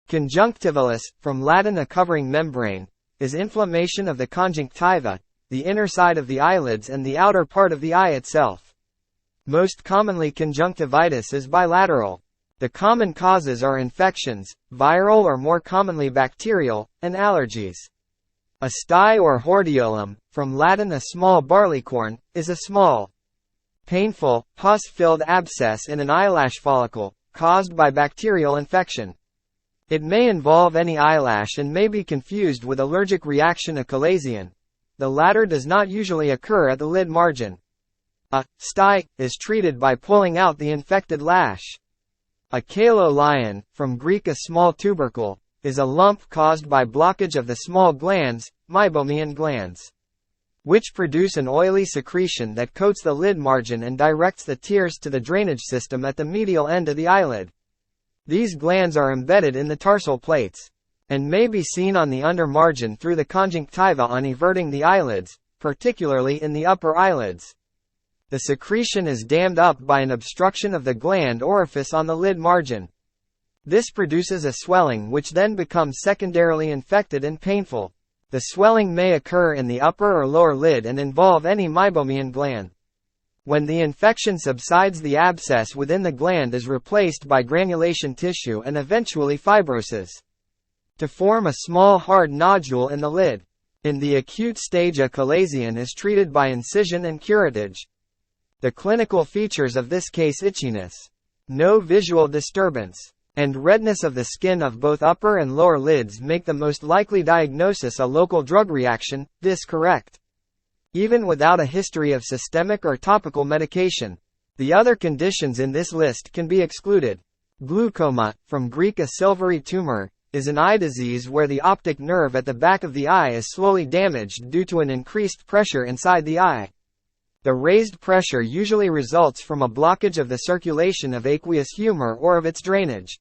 Conjunctivalis, from Latin a covering membrane, is inflammation of the conjunctiva, the inner side of the eyelids and the outer part of the eye itself. Most commonly conjunctivitis is bilateral. The common causes are infections, viral or more commonly bacterial, and allergies. A stye or hordeolum, from Latin a small barleycorn, is a small, painful, pus-filled abscess in an eyelash follicle, caused by bacterial infection. It may involve any eyelash and may be confused with allergic reaction to chalazion. The latter does not usually occur at the lid margin. A stye is treated by pulling out the infected lash. A chalolion, from Greek a small tubercle, is a lump caused by blockage of the small glands, meibomian glands, which produce an oily secretion that coats the lid margin and directs the tears to the drainage system at the medial end of the eyelid. These glands are embedded in the tarsal plates, and may be seen on the under margin through the conjunctiva on everting the eyelids, particularly in the upper eyelids. The secretion is dammed up by an obstruction of the gland orifice on the lid margin. This produces a swelling which then becomes secondarily infected and painful. The swelling may occur in the upper or lower lid and involve any meibomian gland. When the infection subsides, the abscess within the gland is replaced by granulation tissue and eventually fibrosis, to form a small hard nodule in the lid. In the acute stage, a chalazion is treated by incision and curettage. The clinical features of this case: itchiness, no visual disturbance, and redness of the skin of both upper and lower lids make the most likely diagnosis a local drug reaction. This correct. Even without a history of systemic or topical medication, the other conditions in this list can be excluded. Glaucoma, from Greek a silvery tumor, is an eye disease where the optic nerve at the back of the eye is slowly damaged due to an increased pressure inside the eye. The raised pressure usually results from a blockage of the circulation of aqueous humor or of its drainage.